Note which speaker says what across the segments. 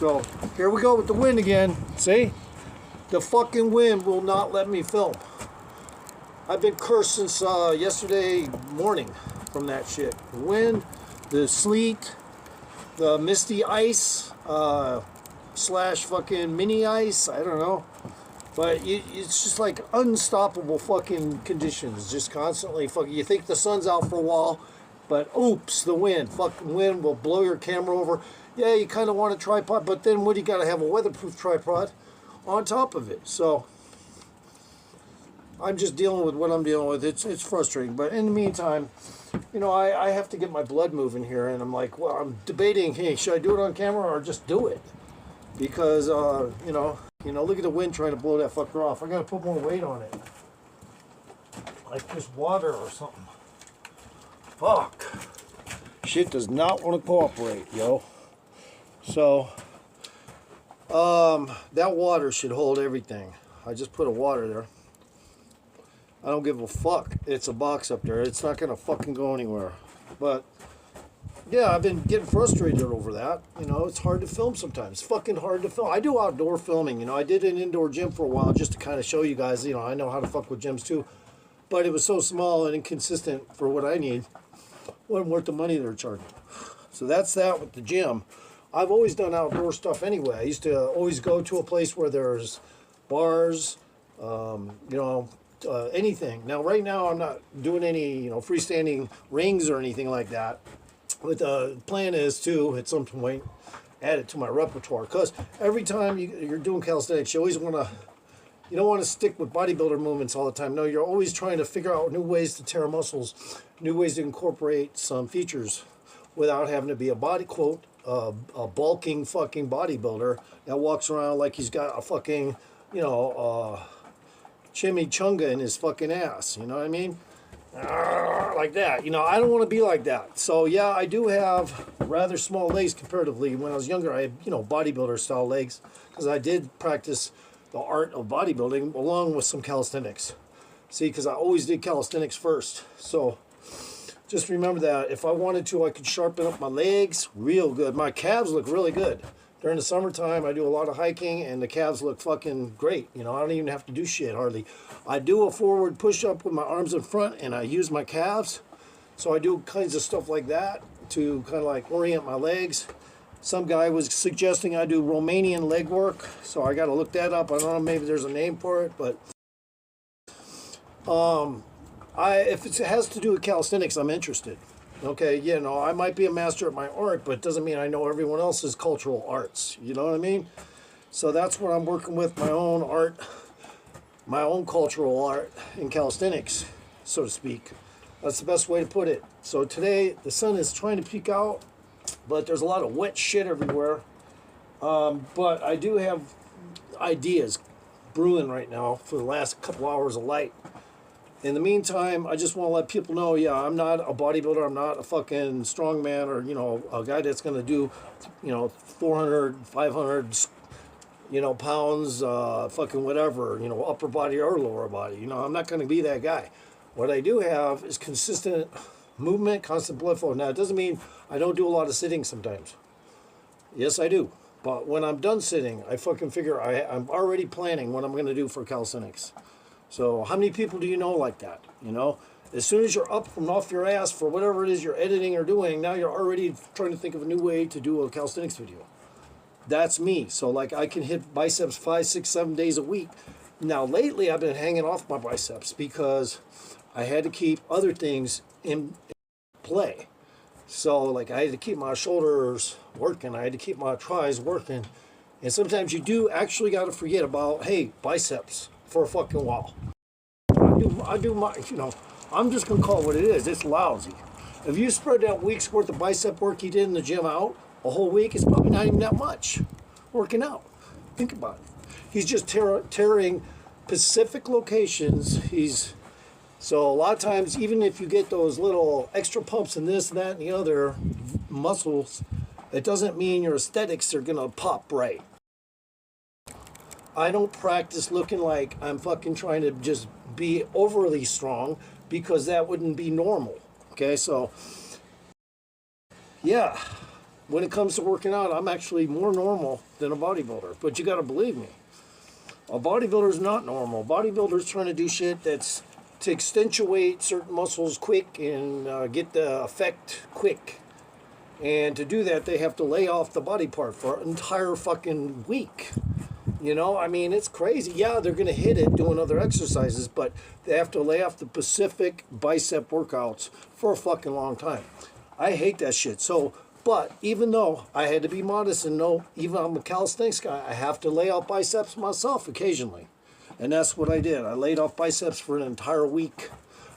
Speaker 1: So here we go with the wind again. See? The fucking wind will not let me film. I've been cursed since yesterday morning from that shit. The wind, the sleet, the misty ice, slash fucking mini ice, I don't know. But it's just like unstoppable fucking conditions. Just constantly fucking, you think the sun's out for a while, but oops, the wind. Fucking wind will blow your camera over. Yeah, you kind of want a tripod, but then what do you got to have a weatherproof tripod on top of it? So I'm just dealing with what I'm dealing with. It's frustrating. But in the meantime, you know, I have to get my blood moving here. And I'm like, well, I'm debating, hey, should I do it on camera or just do it? Because, you know, look at the wind trying to blow that fucker off. I got to put more weight on it. Like just water or something. Fuck. Shit does not want to cooperate, yo. So, that water should hold everything. I just put a water there. I don't give a fuck. It's a box up there. It's not going to fucking go anywhere. But, yeah, I've been getting frustrated over that. You know, it's hard to film sometimes. It's fucking hard to film. I do outdoor filming. You know, I did an indoor gym for a while just to kind of show you guys, you know, I know how to fuck with gyms too. But it was so small and inconsistent for what I need. Wasn't worth the money they're charging. So that's that with the gym. I've always done outdoor stuff anyway. I used to always go to a place where there's bars, you know, anything. Now, right now, I'm not doing any, you know, freestanding rings or anything like that. But the plan is to, at some point, add it to my repertoire. Because every time you're doing calisthenics, you always want to, you don't want to stick with bodybuilder movements all the time. No, you're always trying to figure out new ways to tear muscles, new ways to incorporate some features without having to be a body, quote, a bulking fucking bodybuilder that walks around like he's got a fucking, you know, chimichanga in his fucking ass. You know what I mean? Like that. You know, I don't want to be like that. So, yeah, I do have rather small legs comparatively. When I was younger, I had, you know, bodybuilder style legs because I did practice the art of bodybuilding along with some calisthenics. See, because I always did calisthenics first. So just remember that if I wanted to, I could sharpen up my legs real good. My calves look really good. During the summertime, I do a lot of hiking, and the calves look fucking great. You know, I don't even have to do shit, hardly. I do a forward push-up with my arms in front, and I use my calves. So I do kinds of stuff like that to kind of like orient my legs. Some guy was suggesting I do Romanian leg work, so I got to look that up. I don't know, maybe there's a name for it, but if it has to do with calisthenics, I'm interested. Okay, you know, I might be a master at my art, but it doesn't mean I know everyone else's cultural arts. You know what I mean? So that's what I'm working with, my own art, my own cultural art in calisthenics, so to speak. That's the best way to put it. So today, the sun is trying to peek out, but there's a lot of wet shit everywhere. But I do have ideas brewing right now for the last couple hours of light. In the meantime, I just want to let people know, yeah, I'm not a bodybuilder. I'm not a fucking strongman or, you know, a guy that's going to do, you know, 400, 500, you know, pounds, fucking whatever, you know, upper body or lower body. You know, I'm not going to be that guy. What I do have is consistent movement, constant blood flow. Now, it doesn't mean I don't do a lot of sitting sometimes. Yes, I do. But when I'm done sitting, I fucking figure I'm already planning what I'm going to do for calisthenics. So how many people do you know like that? You know, as soon as you're up from off your ass for whatever it is you're editing or doing, now you're already trying to think of a new way to do a calisthenics video. That's me. So like I can hit biceps 5, 6, 7 days a week. Now lately I've been hanging off my biceps because I had to keep other things in play. So like I had to keep my shoulders working. I had to keep my tris working. And sometimes you do actually got to forget about, hey, biceps for a fucking while. I do my, you know, I'm just going to call it what it is. It's lousy. If you spread that week's worth of bicep work you did in the gym out, a whole week, it's probably not even that much working out. Think about it. He's just tearing specific locations. So a lot of times, even if you get those little extra pumps in this, that, and the other muscles, it doesn't mean your aesthetics are going to pop right. I don't practice looking like I'm fucking trying to just be overly strong because that wouldn't be normal. Okay, so, yeah. when it comes to working out, I'm actually more normal than a bodybuilder. But you got to believe me, a bodybuilder is not normal. Bodybuilders trying to do shit that's to accentuate certain muscles quick and get the effect quick. And to do that, they have to lay off the body part for an entire fucking week. You know, I mean, it's crazy. Yeah, they're going to hit it doing other exercises, but they have to lay off the specific bicep workouts for a fucking long time. I hate that shit. So, but even though I had to be modest and know, even I'm a calisthenics guy, I have to lay off biceps myself occasionally. And that's what I did. I laid off biceps for an entire week.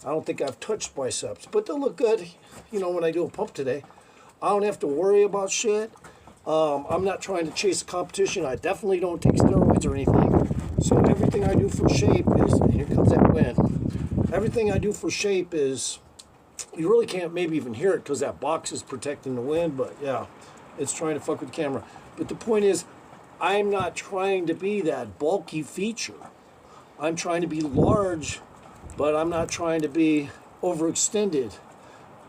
Speaker 1: I don't think I've touched biceps, but they'll look good, you know, when I do a pump today. I don't have to worry about shit. I'm not trying to chase a competition. I definitely don't take steroids or anything. So everything I do for shape is, here comes that wind. Everything I do for shape is, you really can't maybe even hear it because that box is protecting the wind, but yeah, it's trying to fuck with the camera. But the point is, I'm not trying to be that bulky feature. I'm trying to be large, but I'm not trying to be overextended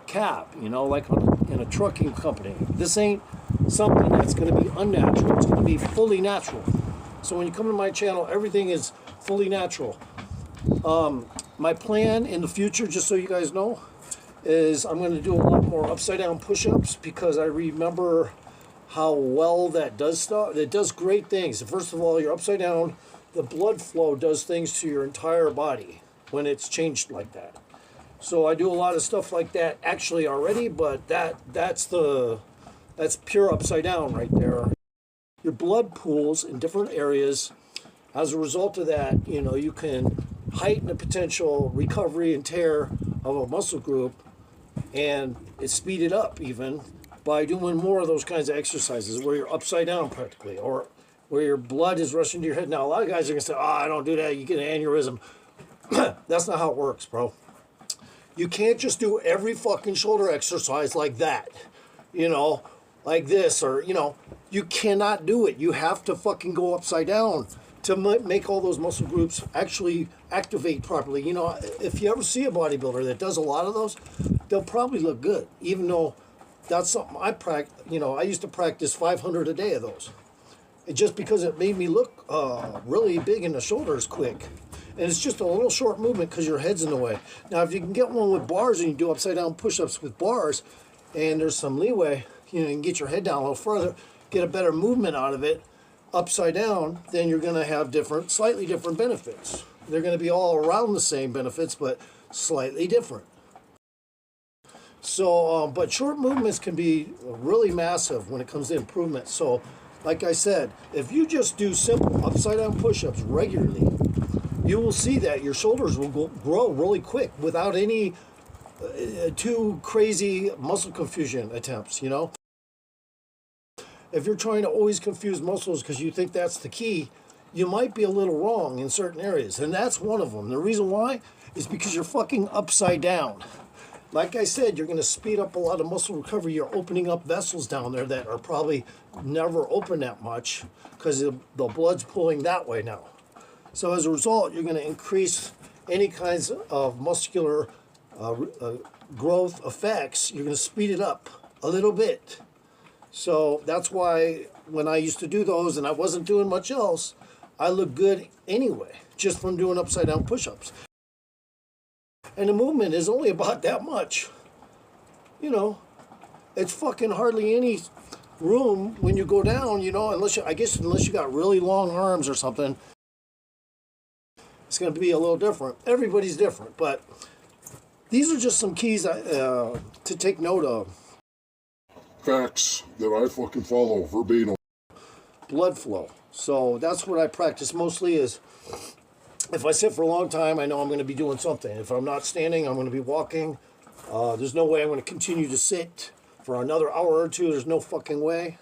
Speaker 1: cap, you know, like in a trucking company. This ain't something that's going to be unnatural. It's going to be fully natural. So when you come to my channel, everything is fully natural. My plan in the future, just so you guys know, is I'm going to do a lot more upside down push-ups because I remember how well that does stuff. It does great things. First of all, you're upside down. The blood flow does things to your entire body when it's changed like that. So I do a lot of stuff like that actually already, but that's pure upside down right there. Your blood pools in different areas. As a result of that, you know, you can heighten the potential recovery and tear of a muscle group, and it speed it up even by doing more of those kinds of exercises where you're upside down practically, or where your blood is rushing to your head. Now, a lot of guys are going to say, oh, I don't do that. You get an aneurysm. That's not how it works, bro. You can't just do every fucking shoulder exercise like that, you know, like this, or, you know, you cannot do it. You have to fucking go upside down to make all those muscle groups actually activate properly. You know, if you ever see a bodybuilder that does a lot of those, they'll probably look good, even though that's something I practice. You know, I used to practice 500 a day of those. And just because it made me look really big in the shoulders quick. And it's just a little short movement because your head's in the way. Now, if you can get one with bars and you do upside down push-ups with bars, and there's some leeway, you know, you can get your head down a little further, get a better movement out of it upside down, then you're going to have slightly different benefits. They're going to be all around the same benefits, but slightly different. So, but short movements can be really massive when it comes to improvement. So, like I said, if you just do simple upside down push-ups regularly, you will see that your shoulders will grow really quick without any too crazy muscle confusion attempts, you know? If you're trying to always confuse muscles because you think that's the key, you might be a little wrong in certain areas. And that's one of them. The reason why is because you're fucking upside down. Like I said, you're going to speed up a lot of muscle recovery. You're opening up vessels down there that are probably never open that much because the blood's pulling that way now. So as a result, you're going to increase any kinds of muscular growth effects. You're going to speed it up a little bit. So that's why when I used to do those and I wasn't doing much else, I looked good anyway, just from doing upside down push-ups. And the movement is only about that much. You know, it's fucking hardly any room when you go down, you know, unless you got really long arms or something. It's going to be a little different. Everybody's different, but these are just some keys to take note of.
Speaker 2: Facts that I fucking follow verbatim.
Speaker 1: Blood flow. So that's what I practice mostly is, if I sit for a long time, I know I'm going to be doing something. If I'm not standing, I'm going to be walking. There's no way I'm going to continue to sit for another hour or two. There's no fucking way.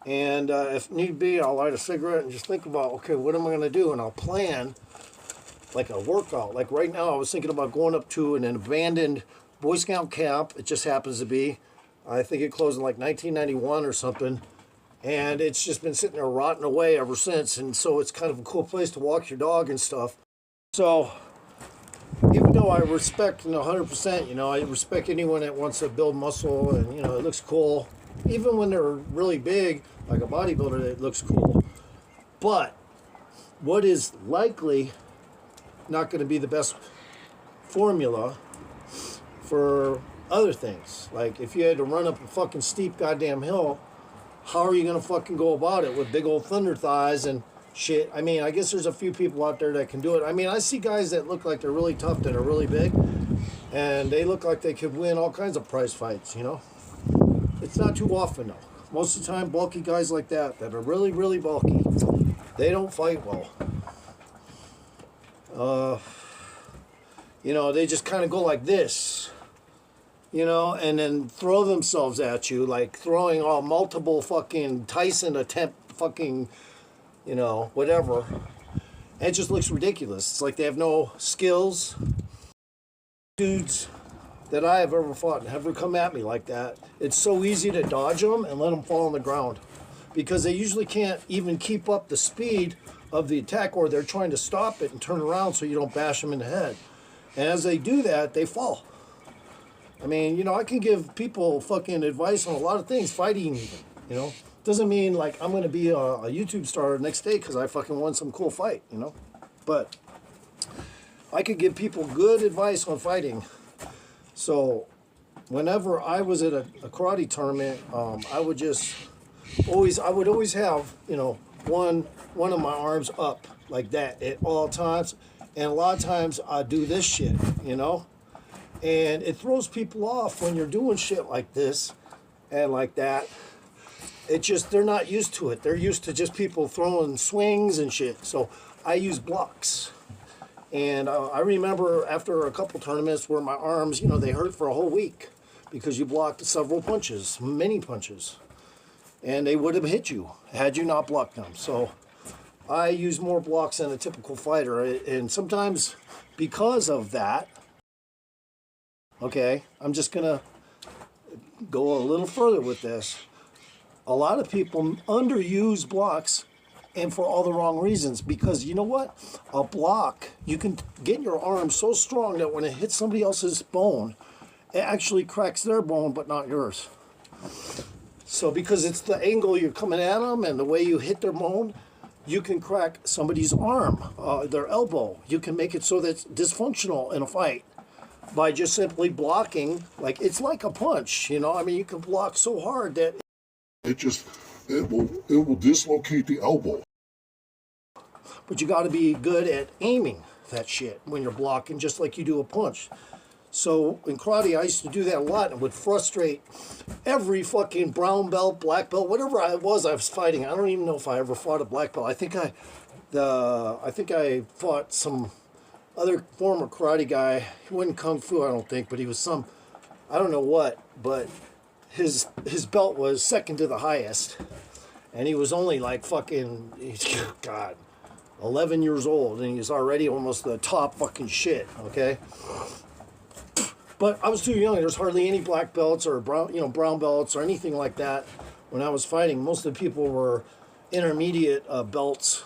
Speaker 1: And if need be, I'll light a cigarette and just think about, okay, what am I going to do? And I'll plan like a workout. Like right now, I was thinking about going up to an abandoned Boy Scout camp. It just happens to be. I think it closed in like 1991 or something. And it's just been sitting there rotting away ever since. And so it's kind of a cool place to walk your dog and stuff. So even though I respect 100%, you know, I respect anyone that wants to build muscle and, you know, it looks cool. even when they're really big, like a bodybuilder, it looks cool. But what is likely not going to be the best formula for other things? Like if you had to run up a fucking steep goddamn hill, how are you going to fucking go about it with big old thunder thighs and shit? I mean, I guess there's a few people out there that can do it. I mean, I see guys that look like they're really tough, that are really big, and they look like they could win all kinds of prize fights, you know? It's not too often, though. Most of the time, bulky guys like that are really, really bulky, they don't fight well. You know, they just kind of go like this, you know, and then throw themselves at you, like throwing all multiple fucking Tyson attempt fucking, you know, whatever. And it just looks ridiculous. It's like they have no skills. Dudes that I have ever fought and ever come at me like that, it's so easy to dodge them and let them fall on the ground because they usually can't even keep up the speed of the attack, or they're trying to stop it and turn around so you don't bash them in the head. And as they do that, they fall. I mean, you know, I can give people fucking advice on a lot of things, fighting even, you know. Doesn't mean like I'm going to be a YouTube star next day because I fucking won some cool fight, you know. But I could give people good advice on fighting. So whenever I was at a karate tournament, I would always have, you know, one of my arms up like that at all times. And a lot of times I do this shit, you know. And it throws people off when you're doing shit like this and like that. It just, they're not used to it. They're used to just people throwing swings and shit. So I use blocks. And I remember after a couple tournaments where my arms, you know, they hurt for a whole week because you blocked several punches, many punches. And they would have hit you had you not blocked them. So I use more blocks than a typical fighter. And sometimes because of that, okay, I'm just going to go a little further with this. A lot of people underuse blocks, and for all the wrong reasons, because you know what? A block, you can get your arm so strong that when it hits somebody else's bone, it actually cracks their bone, but not yours. So because it's the angle you're coming at them and the way you hit their bone, you can crack somebody's arm, their elbow. You can make it so that it's dysfunctional in a fight by just simply blocking. Like, it's like a punch, you know? I mean, you can block so hard that
Speaker 2: it will dislocate the elbow.
Speaker 1: But you got to be good at aiming that shit when you're blocking, just like you do a punch. So in karate, I used to do that a lot, and would frustrate every fucking brown belt, black belt, whatever I was fighting. I don't even know if I ever fought a black belt. I think I fought some other former karate guy. He wasn't kung fu, I don't think, but he was some, I don't know what, but his belt was second to the highest, and he was only like fucking, God, 11 years old, and he's already almost the top fucking shit, okay? But I was too young. There's hardly any black belts or brown belts or anything like that when I was fighting. Most of the people were intermediate belts.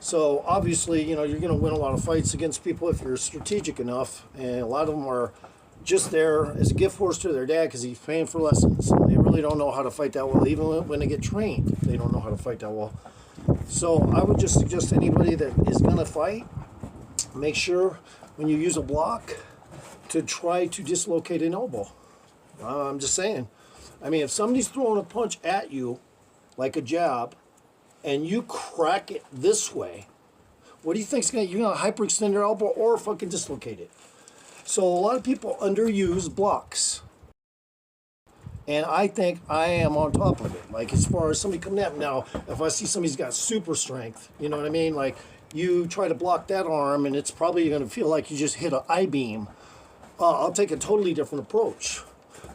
Speaker 1: So obviously, you know, you're going to win a lot of fights against people if you're strategic enough, and a lot of them are just there as a gift horse to their dad because he's paying for lessons. And they really don't know how to fight that well. Even when they get trained, they don't know how to fight that well. So I would just suggest to anybody that is going to fight, make sure when you use a block to try to dislocate an elbow. I'm just saying. I mean, if somebody's throwing a punch at you, like a jab, and you crack it this way, what do you think's going to, you're going to hyperextend your elbow or fucking dislocate it? So a lot of people underuse blocks. And I think I am on top of it. Like, as far as somebody coming at me now, if I see somebody's got super strength, you know what I mean? Like, you try to block that arm, and it's probably going to feel like you just hit an I-beam. I'll take a totally different approach.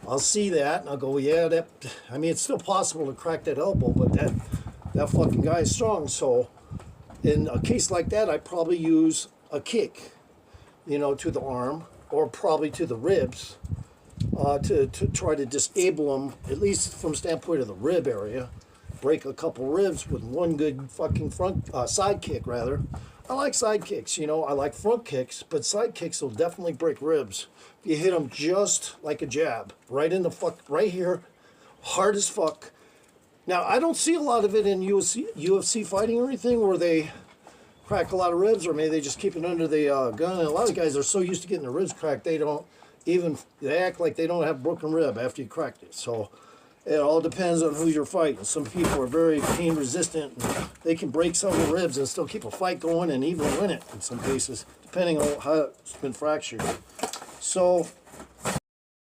Speaker 1: I'll see that, and I'll go, yeah, I mean, it's still possible to crack that elbow, but that fucking guy is strong. So in a case like that, I probably use a kick, you know, to the arm, or probably to the ribs, to try to disable them, at least from standpoint of the rib area. Break a couple ribs with one good fucking side kick, rather. I like side kicks, you know. I like front kicks, but side kicks will definitely break ribs. If you hit them just like a jab, right in the right here, hard as fuck. Now, I don't see a lot of it in UFC fighting or anything where they crack a lot of ribs, or maybe they just keep it under the gun. And a lot of guys are so used to getting their ribs cracked, they act like they don't have broken rib after you cracked it. So it all depends on who you're fighting. Some people are very pain resistant, and they can break some of the ribs and still keep a fight going and even win it in some cases, depending on how it's been fractured. So